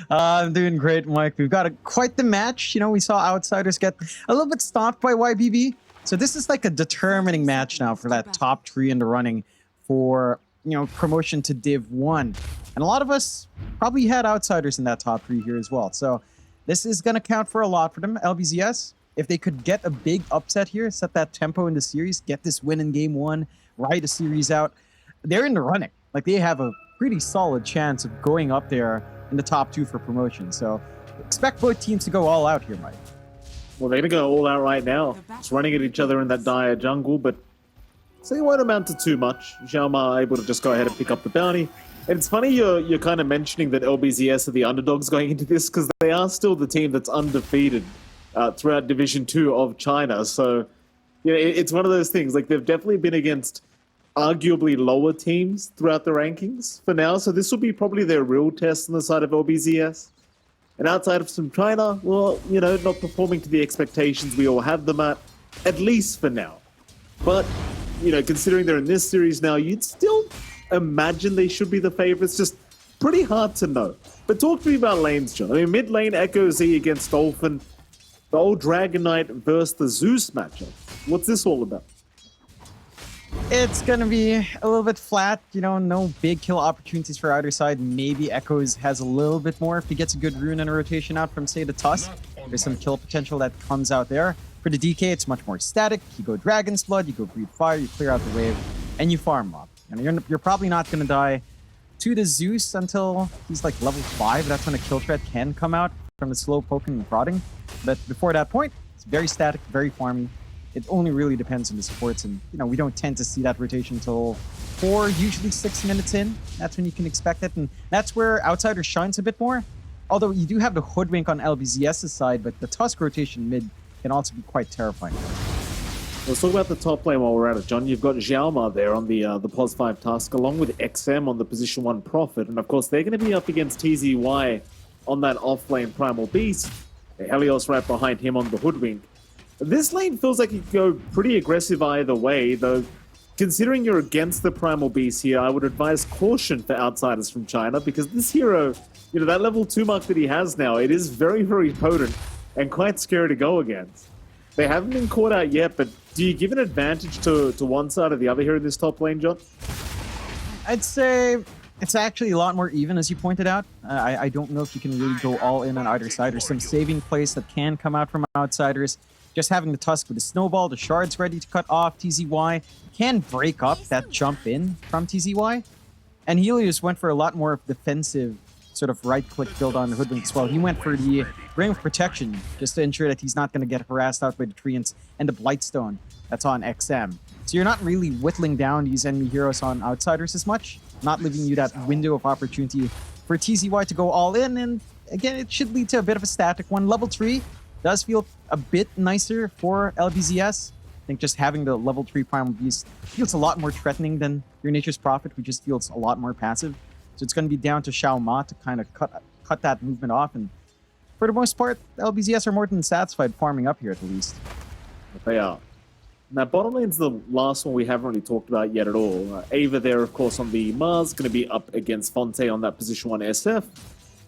I'm doing great, Mike. We've got quite the match. You know, we saw Outsiders get a little bit stopped by YBB. So this is like a determining match now for that top 3 in the running for, promotion to Div 1. And a lot of us probably had Outsiders in that top 3 here as well. So this is going to count for a lot for them. LBZS, if they could get a big upset here, set that tempo in the series, get this win in game 1, ride the series out, they're in the running. Like, they have a pretty solid chance of going up there in the top 2 for promotion. So expect both teams to go all out here, Mike. Well, they're going to go all out right now. Just running at each other in that dire jungle, but so it won't amount to too much. Xiaoma able to just go ahead and pick up the bounty. And it's funny you're kind of mentioning that LBZS are the underdogs going into this, because they are still the team that's undefeated throughout Division 2 of China. So, it's one of those things. Like, they've definitely been against arguably lower teams throughout the rankings for now. So this will be probably their real test on the side of LBZS. And outside of some China, well, not performing to the expectations we all have them at least for now. But, considering they're in this series now, you'd still imagine they should be the favorites. Just pretty hard to know. But talk to me about lanes, John. I mean, mid lane, Echo Z against Dolphin. The old Dragon Knight versus the Zeus matchup. What's this all about? It's going to be a little bit flat, no big kill opportunities for either side. Maybe Echoes has a little bit more if he gets a good rune and a rotation out from, say, the Tusk. There's some kill potential that comes out there. For the DK, it's much more static. You go Dragon's Blood, you go Breathe Fire, you clear out the wave, and you farm up. You're probably not going to die to the Zeus until he's like level 5. That's when a kill threat can come out from the slow poking and prodding. But before that point, it's very static, very farmy. It only really depends on the supports, and we don't tend to see that rotation until 4, usually 6 minutes in. That's when you can expect it, and that's where Outsiders shines a bit more. Although you do have the Hoodwink on LBZS's side, but the Tusk rotation mid can also be quite terrifying. Let's talk about the top lane while we're at it, John. You've got Xiaoma there on the +5 Tusk, along with XM on the position 1 Prophet, and of course they're going to be up against TZY on that off-lane Primal Beast. Helios right behind him on the Hoodwink. This lane feels like it could go pretty aggressive either way, though considering you're against the Primal Beast here, I would advise caution for Outsiders from China, because this hero, that level 2 mark that he has now, it is very, very potent and quite scary to go against. They haven't been caught out yet, but do you give an advantage to one side or the other here in this top lane, John? I'd say it's actually a lot more even, as you pointed out. I don't know if you can really go all in on either side. There's some saving plays that can come out from Outsiders. Just having the Tusk with the Snowball, the Shards ready to cut off TZY can break up that jump in from TZY. And Helios went for a lot more defensive sort of right-click build on the Hoodwink as well. He went for the Ring of Protection just to ensure that he's not going to get harassed out by the Treants and the Blightstone that's on XM. So you're not really whittling down these enemy heroes on Outsiders as much, not leaving you that window of opportunity for TZY to go all in. And again, it should lead to a bit of a static one. Level 3 does feel a bit nicer for LBZS. I think just having the level 3 Primal Beast feels a lot more threatening than your Nature's Prophet, which just feels a lot more passive. So it's going to be down to Xiaoma to kind of cut that movement off. And for the most part, LBZS are more than satisfied farming up here at least. They are. Now, bottom lane's the last one we haven't really talked about yet at all. Ava there, of course, on the Mars, going to be up against Fonte on that position 1 SF.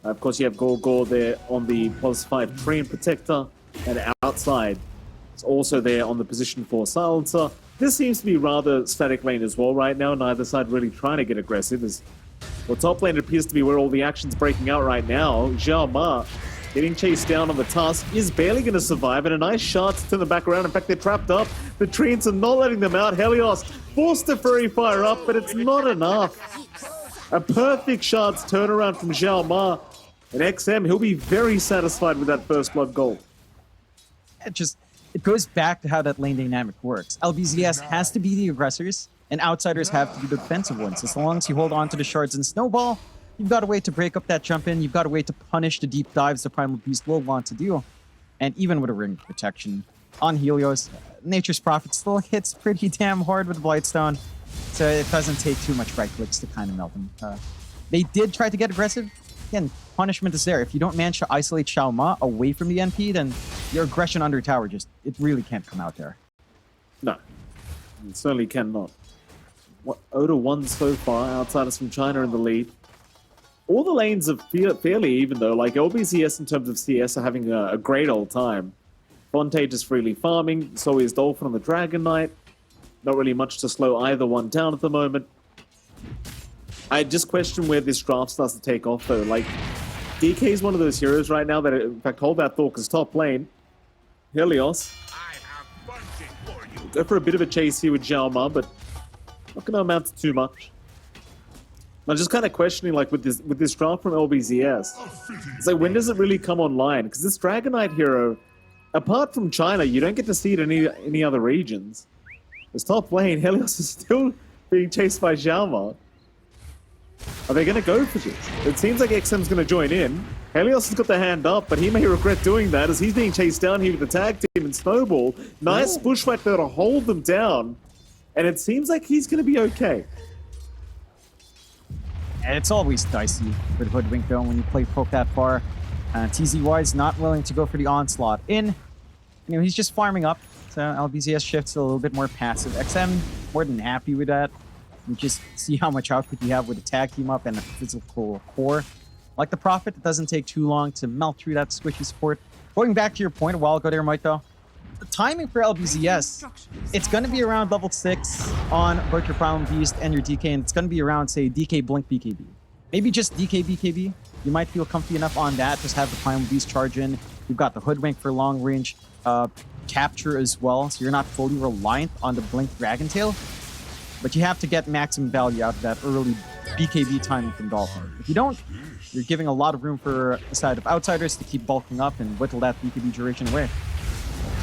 Of course, you have Gorgor there on the +5 Treant Protector, and outside it's also there on the position 4 Silencer. This seems to be rather static lane as well right now, neither side really trying to get aggressive. Well, top lane appears to be where all the action's breaking out right now. Xiaoma getting chased down on the Tusk is barely going to survive, and a nice shot to turn them back around. In fact, they're trapped up. The Treants are not letting them out. Helios forced to Furry Fire up, but it's not enough. A perfect Shards turnaround from Xiaoma. And XM, he'll be very satisfied with that first blood goal. It goes back to how that lane dynamic works. LBZS has to be the aggressors, and Outsiders have to be the defensive ones. As long as you hold on to the Shards and Snowball, you've got a way to break up that jump in. You've got a way to punish the deep dives the Primal Beast will want to do. And even with a Ring of Protection on Helios, Nature's Prophet still hits pretty damn hard with Blightstone. So it doesn't take too much right clicks to kind of melt them. They did try to get aggressive. Again, punishment is there. If you don't manage to isolate Xiaoma away from the NP, then your aggression under tower it really can't come out there. No, it certainly cannot. 0-1 so far, Outsiders from China in the lead. all the lanes are fairly even, though. Like, LBZS in terms of CS are having a great old time. Fonte just freely farming, so is Dolphin on the Dragon Knight. Not really much to slow either one down at the moment. I just question where this draft starts to take off, though. Like, DK is one of those heroes right now that, in fact, hold that thought, because top lane, Helios. Go for a bit of a chase here with Zhao Ma, but not going to amount to too much. I'm just kind of questioning, like, with this draft from LBZS, it's like, when does it really come online? Because this Dragon Knight hero, apart from China, you don't get to see it in any other regions. This top lane, Helios is still being chased by Zhao Ma. Are they going to go for this? It seems like XM's going to join in. Helios has got the hand up, but he may regret doing that as he's being chased down here with the tag team and Snowball. Nice pushback there to hold them down. And it seems like he's going to be okay. And it's always dicey with Hoodwink, though, when you play poke that far. TZY is not willing to go for the onslaught in. You know, he's just farming up. So LBZS shifts a little bit more passive. XM more than happy with that. You just see how much output you have with a tag team up and a physical core. Like the Prophet, it doesn't take too long to melt through that squishy support. Going back to your point a while ago there, Mike, though, the timing for LBZS, it's going to be around level 6 on both your Primal Beast and your DK, and it's going to be around, say, DK Blink BKB. Maybe just DK BKB. You might feel comfy enough on that. Just have the Primal Beast charge in. You've got the Hoodwink for long range capture as well, so you're not fully reliant on the Blink Dragon Tail. But you have to get maximum value out of that early BKB timing from Dolphin. If you don't, you're giving a lot of room for the side of Outsiders to keep bulking up and whittle that BKB duration away.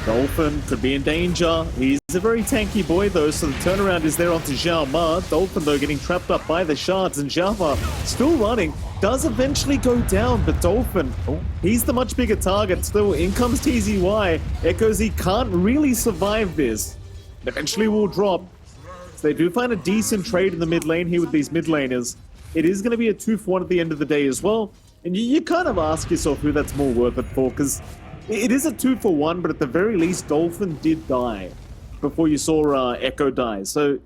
Dolphin could be in danger. He's a very tanky boy, though, so the turnaround is there onto Zhao Ma. Dolphin, though, getting trapped up by the shards, and Zhao Ma still running. Does eventually go down, but Dolphin, he's the much bigger target. Still, in comes TZY. Echoes, he can't really survive this. Eventually will drop. So they do find a decent trade in the mid lane here with these mid laners. It is going to be a 2-for-1 at the end of the day as well. And you kind of ask yourself who that's more worth it for, because it is a 2-for-1, but at the very least, Dolphin did die before you saw Echo die. So,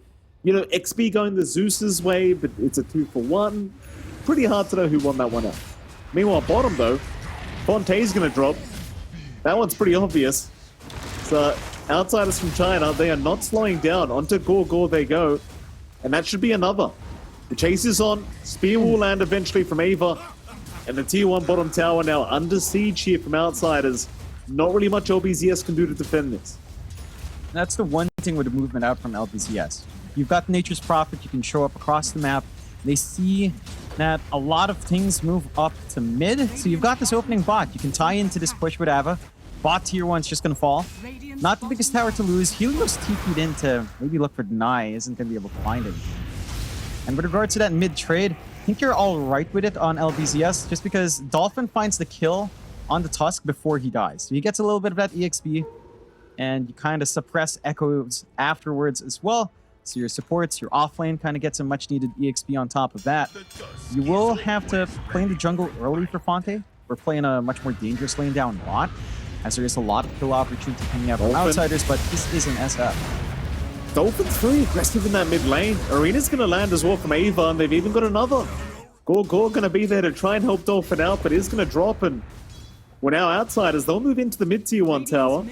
you know, XP going the Zeus's way, but it's a 2-for-1. Pretty hard to know who won that one out. Meanwhile, bottom, though, Fonte's going to drop. That one's pretty obvious. So, Outsiders from China, they are not slowing down. Onto Gore they go. And that should be another. The chase is on. Spear will land eventually from Ava. And the tier 1 bottom tower now under siege here from Outsiders. Not really much LBZS can do to defend this. That's the one thing with the movement out from LBZS. You've got Nature's Prophet, you can show up across the map. They see that a lot of things move up to mid, so you've got this opening bot. You can tie into this push with Ava. Bot tier 1's just going to fall. Not the biggest tower to lose. Helios TP'd in to maybe look for Deny. Isn't going to be able to find him. And with regards to that mid trade, I think you're all right with it on LBZS, just because Dolphin finds the kill on the Tusk before he dies. So he gets a little bit of that EXP, and you kind of suppress Echoes afterwards as well. So your supports, your offlane kind of gets a much needed EXP on top of that. You will have to play in the jungle early for Fonte. We're playing a much more dangerous lane down bot, as there is a lot of kill opportunity coming out from Outsiders, but this is an SF. Dolphin's very aggressive in that mid lane. Arena's going to land as well from Ava, and they've even got another. Gore going to be there to try and help Dolphin out, but is going to drop, and we're now Outsiders. They'll move into the mid tier 1 tower.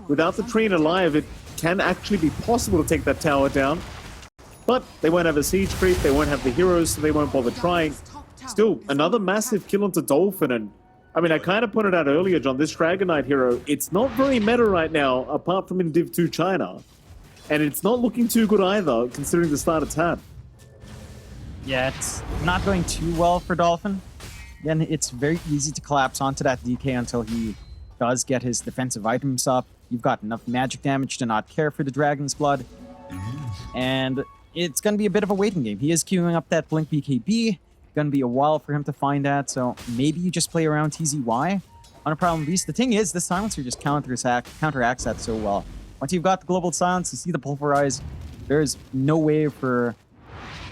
Without the Trine alive, it can actually be possible to take that tower down. But they won't have a siege creep, they won't have the heroes, so they won't bother trying. Still, another massive kill onto Dolphin, and I mean, I kind of pointed out earlier, John, this Dragon Knight hero, it's not very meta right now, apart from in Div 2 China. And it's not looking too good either, considering the start it's had. Yeah, it's not going too well for Dolphin. Again, it's very easy to collapse onto that DK until he does get his defensive items up. You've got enough magic damage to not care for the Dragon's Blood. And it's going to be a bit of a waiting game. He is queuing up that Blink BKB. Going to be a while for him to find that, so maybe you just play around TZY on a Problem Beast. The thing is, this Silencer just counteracts that so well. Once you've got the Global Silence, you see the Pulverize, there's no way for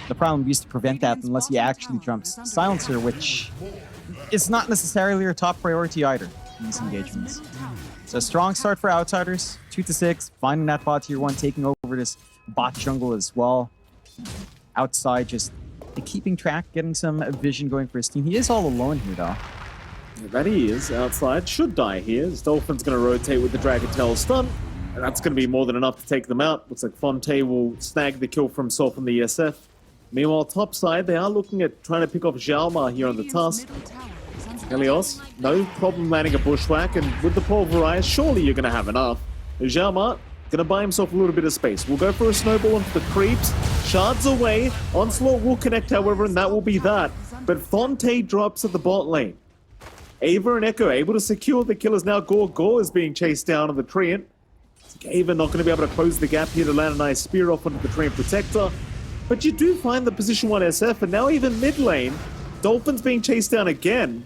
the Problem Beast to prevent that unless he actually jumps Silencer, which is not necessarily your top priority either in these engagements. So a strong start for Outsiders, 2-6, finding that bot tier 1, taking over this bot jungle as well. Outside just keeping track, getting some vision going for his team. He is all alone here, though. Yeah, that he is outside. Should die here. As Dolphin's going to rotate with the Dragon Tail stun. And that's going to be more than enough to take them out. Looks like Fonte will snag the kill for himself on the SF. Meanwhile, top side, they are looking at trying to pick off Xiaoma here on the Tusk. Helios, no problem landing a Bushwhack, and with the Pulverize, surely you're going to have enough. Xiaoma going to buy himself a little bit of space. We'll go for a snowball onto the creeps. Shards away. Onslaught will connect, however, and that will be that. But Fonte drops at the bot lane. Ava and Echo able to secure the killers now. Gore is being chased down on the Treant. Ava not going to be able to close the gap here to land a nice spear off onto the Treant Protector. But you do find the position 1 SF, and now even mid lane, Dolphin's being chased down again.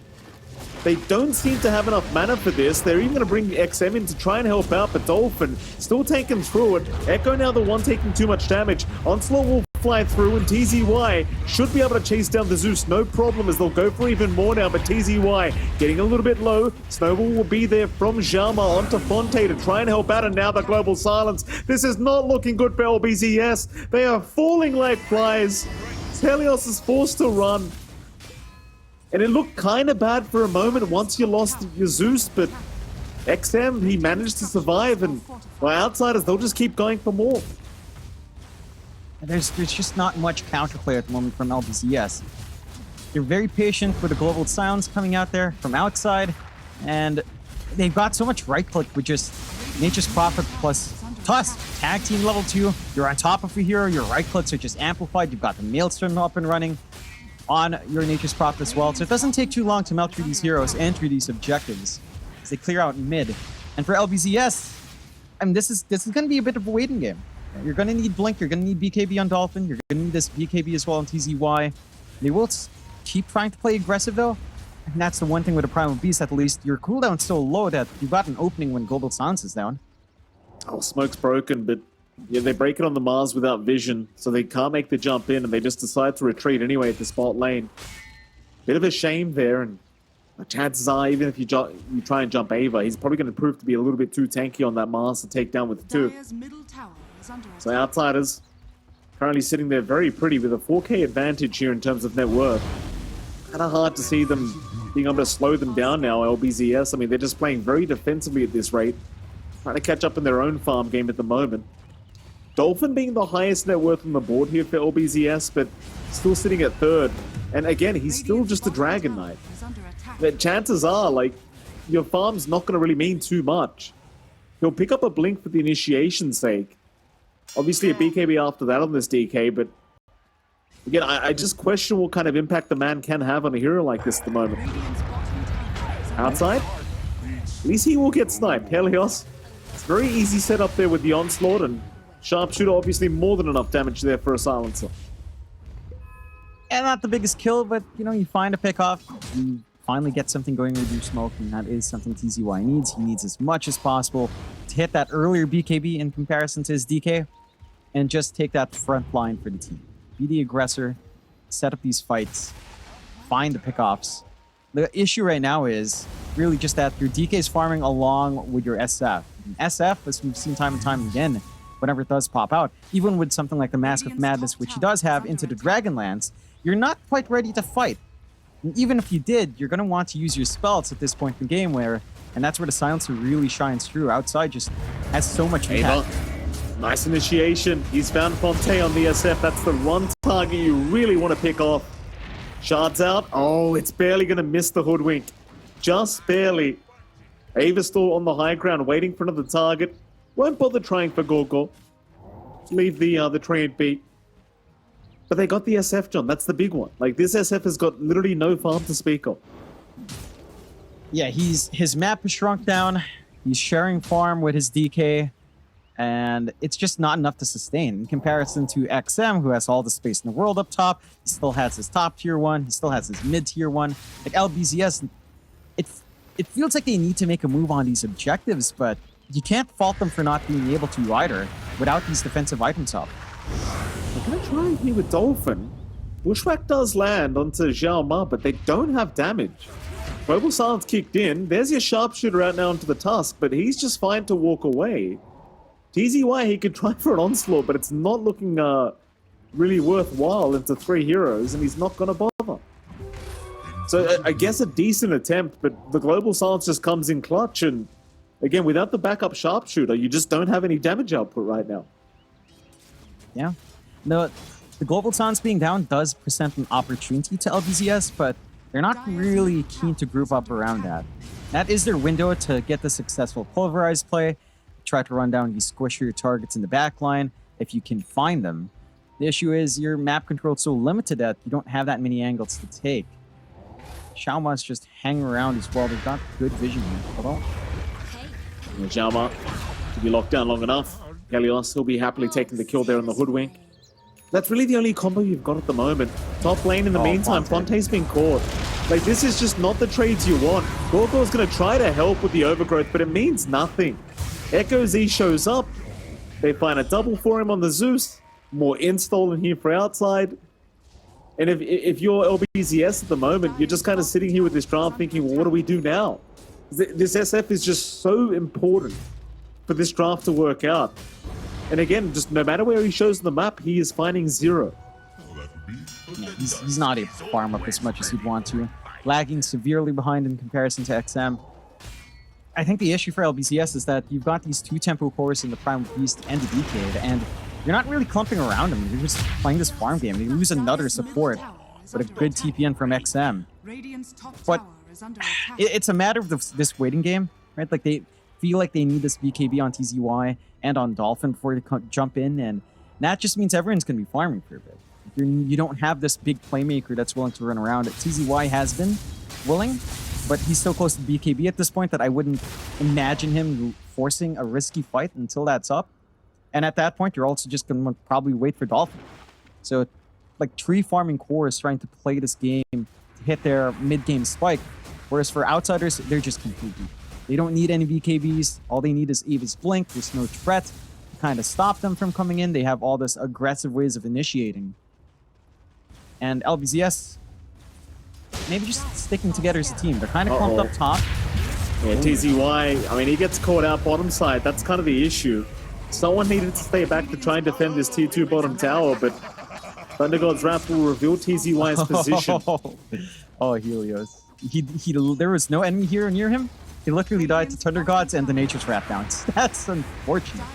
They don't seem to have enough mana for this. They're even going to bring XM in to try and help out, but Dolphin still taking through it. Echo now the one taking too much damage. Onslaught will fly through, and TZY should be able to chase down the Zeus. No problem, as they'll go for even more now, but TZY getting a little bit low. Snowball will be there from Xiaoma onto Fonte to try and help out, and now the Global Silence. This is not looking good for LBZS. They are falling like flies. Helios is forced to run. And it looked kind of bad for a moment once you lost your Zeus, but XM, he managed to survive, and well, outsiders, they'll just keep going for more. There's just not much counterplay at the moment from LBZS. They're very patient with the global silence coming out there from outside, and they've got so much right click with just Nature's Prophet plus Tusk. Tag team level 2, you're on top of a hero, your right clicks are just amplified, you've got the Maelstrom up and running on your Nature's Prophet as well, so it doesn't take too long to melt through these heroes and through these objectives as they clear out mid. And for LBZS, I mean, this is going to be a bit of a waiting game. You're going to need Blink, you're going to need BKB on Dolphin, you're going to need this BKB as well on TZY. They will keep trying to play aggressive though, and that's the one thing with a Primal Beast, at least your cooldown's so low that you've got an opening when Global Silence is down. Oh, smoke's broken, but yeah, they break it on the Mars without vision, so they can't make the jump in, and they just decide to retreat anyway at the spot lane. Bit of a shame there, and chances are, even if you try and jump Ava, he's probably going to prove to be a little bit too tanky on that Mars to take down with 2. So outsiders currently sitting there very pretty with a 4K advantage here in terms of net worth. Kind of hard to see them being able to slow them down now, LBZS. I mean, they're just playing very defensively at this rate, trying to catch up in their own farm game at the moment. Dolphin being the highest net worth on the board here for LBZS, but still sitting at 3rd. And again, he's still just a Dragon Knight. But chances are, like, your farm's not going to really mean too much. He'll pick up a Blink for the initiation's sake. Obviously a BKB after that on this DK, but again, I just question what kind of impact the man can have on a hero like this at the moment. Outside? At least he will get sniped. Helios. It's very easy setup there with the Onslaught, and Sharpshooter obviously more than enough damage there for a silencer. And not the biggest kill, but you know, you find a pick off, you finally get something going with your smoke, and that is something TZY needs. He needs as much as possible to hit that earlier BKB in comparison to his DK, and just take that front line for the team. Be the aggressor, set up these fights, find the pickoffs. The issue right now is really just that your DK is farming along with your SF. And SF, as we've seen time and time again, whenever it does pop out, even with something like the Mask of Madness, which he does have into the Dragonlance, you're not quite ready to fight. And even if you did, you're going to want to use your spells at this point in the game, and that's where the Silencer really shines through. Outside just has so much impact. Nice initiation. He's found Fonte on the SF. That's the one target you really want to pick off. Shards out. Oh, it's barely going to miss the Hoodwink. Just barely. Ava's still on the high ground, waiting for another target. Won't bother trying for Gorgo. Leave the Treant be. But they got the SF, John. That's the big one. Like, this SF has got literally no farm to speak of. Yeah, his map is shrunk down. He's sharing farm with his DK. And it's just not enough to sustain. In comparison to XM, who has all the space in the world up top, he still has his top tier 1, he still has his mid tier 1. Like LBZS, it feels like they need to make a move on these objectives, but you can't fault them for not being able to either without these defensive items up. I'm going to try here with Dolphin. Bushwhack does land onto Xiaoma, but they don't have damage. Global Silence kicked in. There's your Sharpshooter out now onto the Tusk, but he's just fine to walk away. TZY, he could try for an Onslaught, but it's not looking really worthwhile into 3 heroes, and he's not going to bother. So I guess a decent attempt, but the Global Silence just comes in clutch, and again, without the backup sharpshooter, you just don't have any damage output right now. Yeah. No, the Global Silence being down does present an opportunity to LBZS, but they're not really keen to group up around that. That is their window to get the successful pulverized play, try to run down these squishier targets in the backline if you can find them. The issue is your map control is so limited that you don't have that many angles to take. Xiaoma's just hang around as well. They've got good vision here. Although, Xiaoma to be locked down long enough. Helios, he'll be happily taking the kill there on the Hoodwink. That's really the only combo you've got at the moment. Top lane in the meantime, Fonte's been caught. Like, this is just not the trades you want. Gorgo's going to try to help with the overgrowth, but it means nothing. Echo Z shows up. They find a double for him on the Zeus. More install in here for outside. And if you're LBZS at the moment, you're just kind of sitting here with this draft thinking, well, what do we do now? This SF is just so important for this draft to work out. And again, just no matter where he shows the map, he is finding 0. Yeah, he's not able to farm up as much as he'd want to. Lagging severely behind in comparison to XM. I think the issue for LBZS is that you've got these 2 tempo cores in the Primal Beast and the Decade, and you're not really clumping around them. You're just playing this farm game. You lose another support, but a good TPN from XM. But it's a matter of this waiting game, right? Like, they feel like they need this BKB on TZY and on Dolphin before they jump in, and that just means everyone's going to be farming for a bit. You don't have this big playmaker that's willing to run around. TZY has been willing, but he's so close to BKB at this point that I wouldn't imagine him forcing a risky fight until that's up. And at that point, you're also just going to probably wait for Dolphin. So, like, tree farming core is trying to play this game to hit their mid-game spike, whereas for outsiders, they're just completely. They don't need any BKBs. All they need is Eva's Blink. There's no threat to kind of stop them from coming in. They have all this aggressive ways of initiating. And LBZS, maybe just sticking together as a team. They're kind of clumped up top. Yeah, TZY, I mean, he gets caught out bottom side. That's kind of the issue. Someone needed to stay back to try and defend this tier 2 bottom tower, but Thunder God's Wrath will reveal TZY's position. Oh, Helios. There was no enemy here near him. He literally died to Thunder Gods and the Nature's Wrath bounce. That's unfortunate.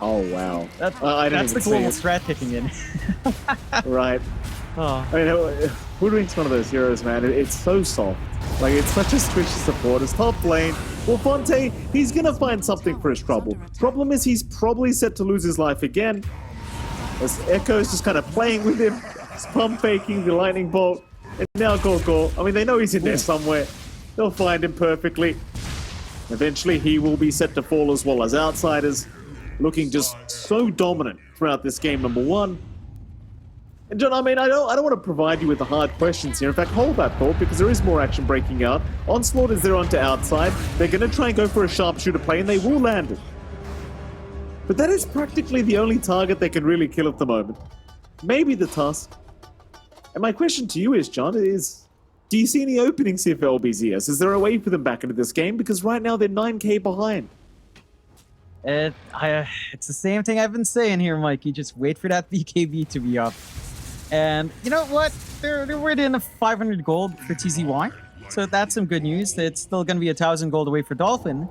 Oh, wow. That's the global strat kicking in. Right. Oh. I mean, Hoodwink's one of those heroes, man. It's so soft. Like, it's such a squishy support. His top lane, well, Fonte, he's going to find something for his trouble. Problem is, he's probably set to lose his life again. As Echo's just kind of playing with him. He's pump faking the lightning bolt. And now Gorgo. I mean, they know he's in there somewhere. They'll find him perfectly. Eventually, he will be set to fall as well as outsiders. Looking just so dominant throughout this game, number 1. And John, I mean, I don't want to provide you with the hard questions here. In fact, hold that thought, because there is more action breaking out. Onslaught is there onto outside. They're going to try and go for a sharpshooter play, and they will land it. But that is practically the only target they can really kill at the moment. Maybe the Tusk. And my question to you is, John, is do you see any openings here for LBZS? Is there a way for them back into this game? Because right now they're 9k behind. It's the same thing I've been saying here, Mike. You just wait for that BKB to be up. And you know what? They're within 500 gold for TZY. So that's some good news. It's still going to be 1,000 gold away for Dolphin.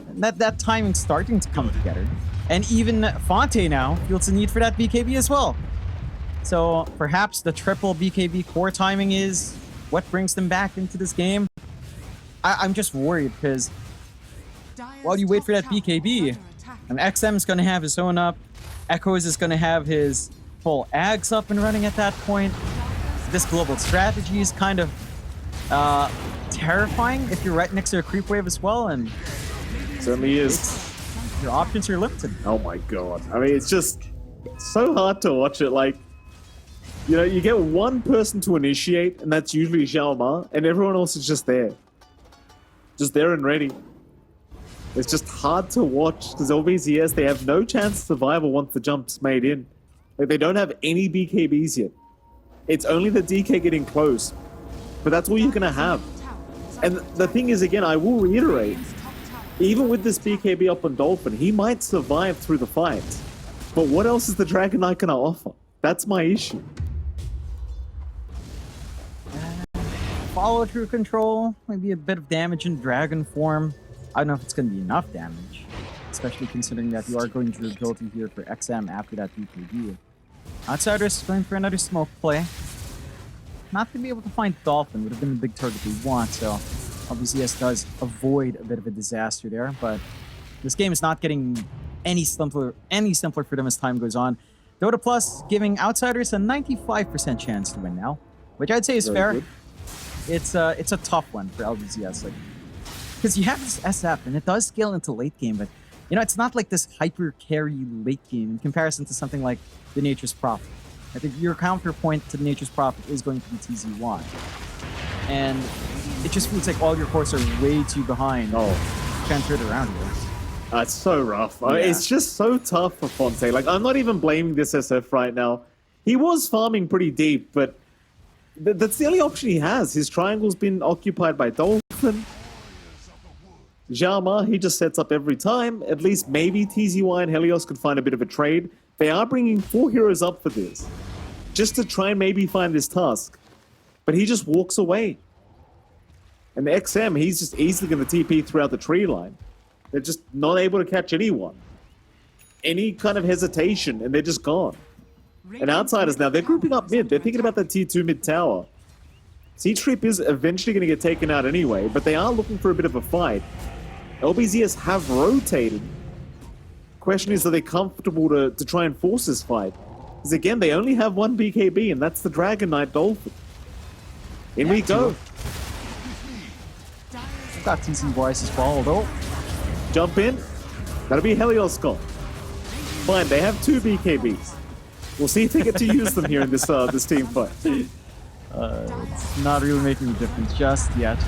And that timing's starting to come together. And even Fonte now feels the need for that BKB as well. So perhaps the triple BKB core timing is what brings them back into this game. I'm just worried because while you wait for that BKB, and XM's going to have his own up, Echoes is going to have his full Ags up and running at that point. This global strategy is kind of terrifying if you're right next to a creep wave as well, and certainly is. Your options are limited. Oh my god. I mean, it's just so hard to watch it. Like, you know, you get one person to initiate, and that's usually Xiaoma, and everyone else is just there. Just there and ready. It's just hard to watch, because LBZS, they have no chance of survival once the jump's made in. Like, they don't have any BKBs yet. It's only the DK getting close. But that's all you're going to have. And the thing is, again, I will reiterate, even with this BKB up on Dolphin, he might survive through the fight. But what else is the Dragon Knight going to offer? That's my issue. Follow through control, maybe a bit of damage in dragon form. I don't know if it's going to be enough damage, especially considering that you are going to ability here for XM after that BKB. Outsiders going for another smoke play. Not to be able to find Dolphin would have been the big target they want, so LBZS does avoid a bit of a disaster there, but this game is not getting any simpler for them as time goes on. Dota Plus giving Outsiders a 95% chance to win now, which I'd say is fair. Good. It's a tough one for LBZS, like, because you have this SF and it does scale into late game, but you know it's not like this hyper carry late game in comparison to something like the Nature's Prophet. I think your counterpoint to the Nature's Prophet is going to be TZY, and it just feels like all your cores are way too behind. Can't turn it around here. It's so rough. Yeah. It's just so tough for Fonte. Like, I'm not even blaming this SF right now. He was farming pretty deep, but that's the only option he has. His triangle's been occupied by Dolphin. Xiaoma, he just sets up every time. At least maybe TZY and Helios could find a bit of a trade. They are bringing 4 heroes up for this, just to try and maybe find this task. But he just walks away. And the XM, he's just easily going to TP throughout the tree line. They're just not able to catch anyone. Any kind of hesitation, and they're just gone. And Outsiders now, they're grouping up mid. They're thinking about that T2 mid tower. C-Trip is eventually going to get taken out anyway, but they are looking for a bit of a fight. LBZS have rotated. Question is, are they comfortable to try and force this fight? Because again, they only have one BKB, and that's the Dragon Knight Dolphin. In we go. Got TZY's as well, though. Jump in. That'll be Helios gone. Fine, they have 2 BKBs. We'll see if they get to use them here in this this team fight. It's not really making a difference just yet.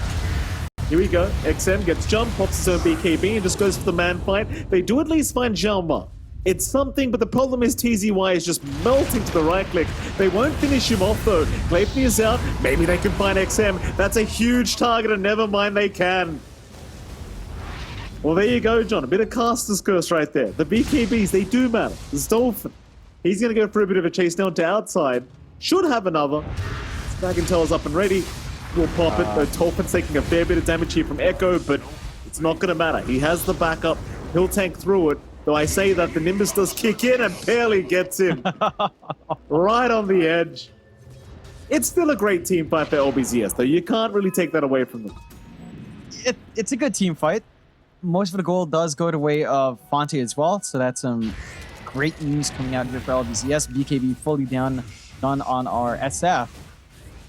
Here we go. XM gets jumped, pops his own BKB, and just goes for the man fight. They do at least find Xiaoma. It's something, but the problem is TZY is just melting to the right click. They won't finish him off, though. Gleipnir is out. Maybe they can find XM. That's a huge target, and never mind, they can. Well, there you go, John. A bit of caster's curse right there. The BKBs, they do matter. There's Dolphin. He's going to go for a bit of a chase down to outside. Should have another. Dragon Tail's up and ready. We'll pop it. Though Dolphin's taking a fair bit of damage here from Echo, but it's not going to matter. He has the backup. He'll tank through it. Though I say that the Nimbus does kick in and barely gets him. Right on the edge. It's still a great team fight for LBZS, though. You can't really take that away from them. It's a good team fight. Most of the goal does go the way of Fonte as well, so that's some great news coming out here for LBZS. BKB fully done on our SF.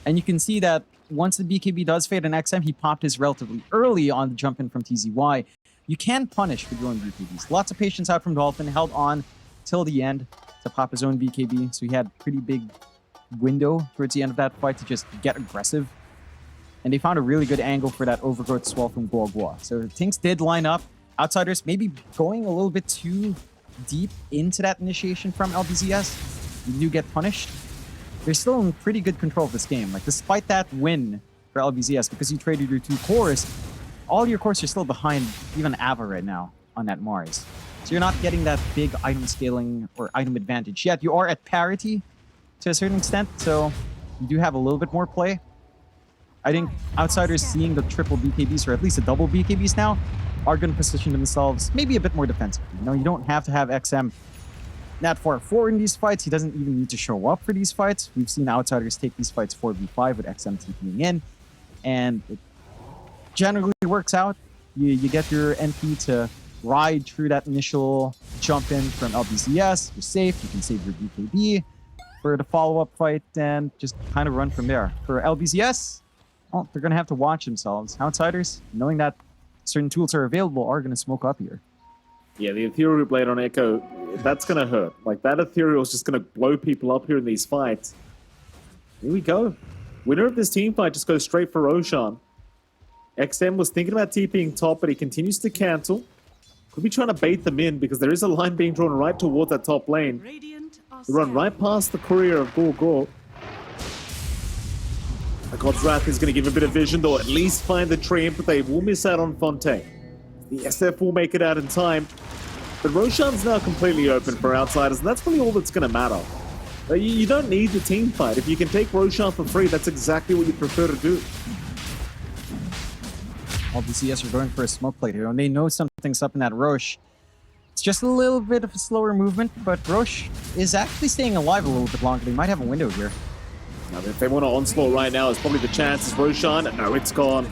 And you can see that once the BKB does fade in XM, he popped his relatively early on the jump in from TZY. You can punish with your own BKBs. Lots of patience out from Dolphin, held on till the end to pop his own BKB, so he had a pretty big window towards the end of that fight to just get aggressive. And they found a really good angle for that overgrowth swell from Guagua. So things did line up. Outsiders maybe going a little bit too deep into that initiation from LBZS. You do get punished. They're still in pretty good control of this game. Like, despite that win for LBZS, because you traded your 2 cores, all your cores are still behind even Ava right now on that Mars. So you're not getting that big item scaling or item advantage yet. You are at parity to a certain extent, so you do have a little bit more play. I think Outsiders seeing the triple BKBs, or at least the double BKBs now, are going to position themselves maybe a bit more defensively. You know, you don't have to have XM that far forward in these fights. He doesn't even need to show up for these fights. We've seen Outsiders take these fights 4v5 with XM TPing in, and it generally works out. You get your NP to ride through that initial jump in from LBZS. You're safe. You can save your BKB for the follow-up fight and just kind of run from there. For LBZS, well, they're going to have to watch themselves. Outsiders, knowing that certain tools are available, are going to smoke up here. Yeah, the Ethereal Blade on Echo, that's going to hurt. Like, that Ethereal is just going to blow people up here in these fights. Here we go. Winner of this team fight just goes straight for Roshan. XM was thinking about TPing top, but he continues to cancel. Could be trying to bait them in because there is a line being drawn right towards that top lane. They run right past the courier of Gorgor. The God's Wrath is going to give a bit of vision, though at least find the Treant, but they will miss out on Fonte. The SF will make it out in time, but Roshan's now completely open for Outsiders, and that's really all that's going to matter. You don't need the team fight. If you can take Roshan for free, that's exactly what you prefer to do. LBZS are going for a smoke plate here, and they know something's up in that Roche. It's just a little bit of a slower movement, but Roche is actually staying alive a little bit longer. They might have a window here. Now, if they want to onslaught right now, it's probably the chance. It's Roshan. No, it's gone.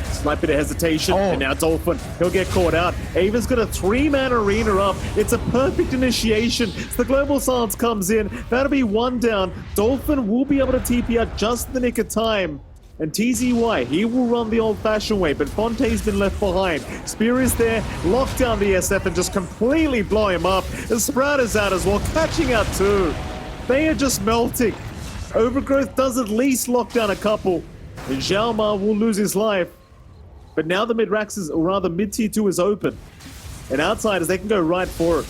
Slight bit of hesitation, and now Dolphin. He'll get caught out. Ava's got a 3-man arena up. It's a perfect initiation. The Global Silence comes in. That'll be 1 down. Dolphin will be able to TP out just in the nick of time. And TZY, he will run the old-fashioned way, but Fonte's been left behind. Spear is there, lock down the SF and just completely blow him up. The Sprout is out as well, catching out too. They are just melting. Overgrowth does at least lock down a couple. And Zhao Ma will lose his life. But now the mid-Rax is, or rather mid-tier 2 is open. And Outsiders, they can go right for it.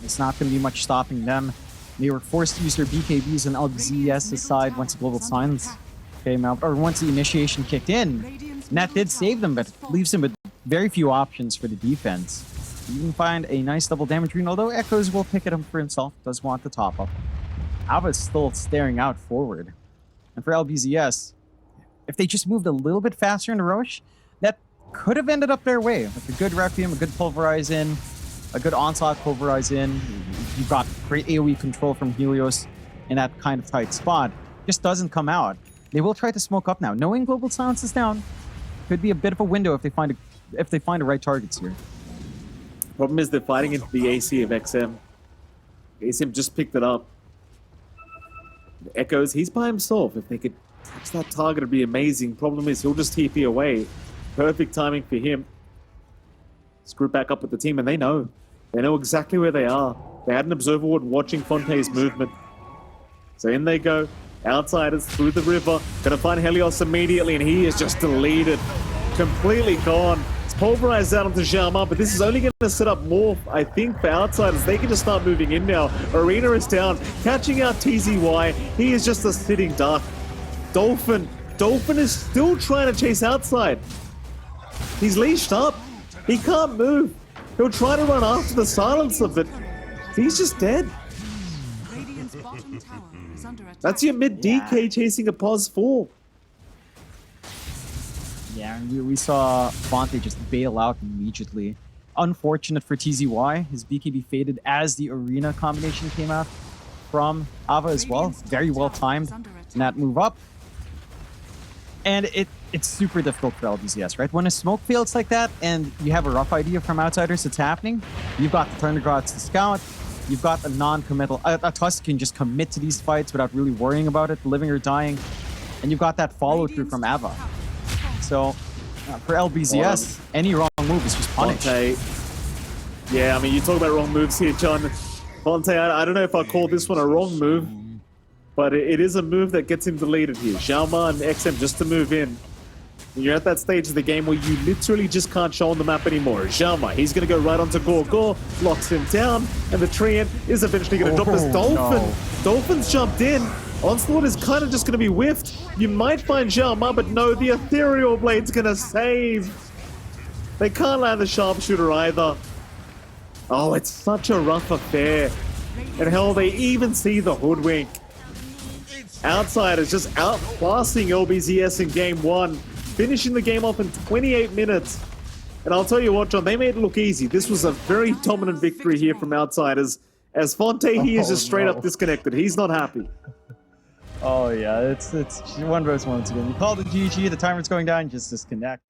It's not going to be much stopping them. They were forced to use their BKBs on LBZS's side once the Global Silence came out, or once the initiation kicked in. And that did save them, but leaves them with very few options for the defense. You can find a nice double damage rune, although Echoes will pick it up for himself, does want the top up. Ava's still staring out forward. And for LBZS, if they just moved a little bit faster into Roche, that could have ended up their way. With a good Requiem, a good Pulverize in, a good Onslaught Pulverize in. You've got great AoE control from Helios in that kind of tight spot. Just doesn't come out. They will try to smoke up now. Knowing Global Silence is down, could be a bit of a window if they find the right targets here. Problem is they're fighting into the AC of XM. XM just picked it up. Echoes, he's by himself. If they could touch that target, it'd be amazing. Problem is, he'll just TP away. Perfect timing for him. Screw back up with the team, and they know. They know exactly where they are. They had an observer ward watching Fonte's movement. So in they go. Outsiders through the river. Gonna find Helios immediately, and he is just deleted. Completely gone. It's pulverized out onto Zhao Ma, but this is only going to set up more, I think, for Outsiders. They can just start moving in now. Arena is down. Catching out TZY. He is just a sitting duck. Dolphin is still trying to chase outside. He's leashed up. He can't move. He'll try to run after the silencer, but he's just dead. That's your mid DK chasing a pos 4. Yeah, we saw Fonte just bail out immediately. Unfortunate for TZY. His BKB faded as the arena combination came out from Ava as well. Very well timed in that move up. And it's super difficult for LBZS, right? When a smoke fails like that and you have a rough idea from Outsiders it's happening, you've got the Thundergods to scout, you've got a non-committal... A Tusk can just commit to these fights without really worrying about it, living or dying. And you've got that follow-through from Ava. So, for LBZS, any wrong move is just punished. Fonte. Yeah, I mean, you talk about wrong moves here, John. Fonte, I don't know if I call this one a wrong move, but it is a move that gets him deleted here. Zhao Ma and XM just to move in. You're at that stage of the game where you literally just can't show on the map anymore. Zhao Ma, he's going to go right onto Gore, locks him down, and the Treant is eventually going to drop this Dolphin. No. Dolphin's jumped in. Onslaught is kind of just going to be whiffed. You might find Zhao Ma, but no, the Ethereal Blade's going to save. They can't land the Sharpshooter either. Oh, it's such a rough affair. And hell, they even see the Hoodwink. Outsiders just outclassing LBZS in game 1, finishing the game off in 28 minutes. And I'll tell you what, John, they made it look easy. This was a very dominant victory here from Outsiders. As Fonte, he is just straight up disconnected. He's not happy. Oh yeah, it's one of those moments again. You call the GG, the timer's going down, just disconnect.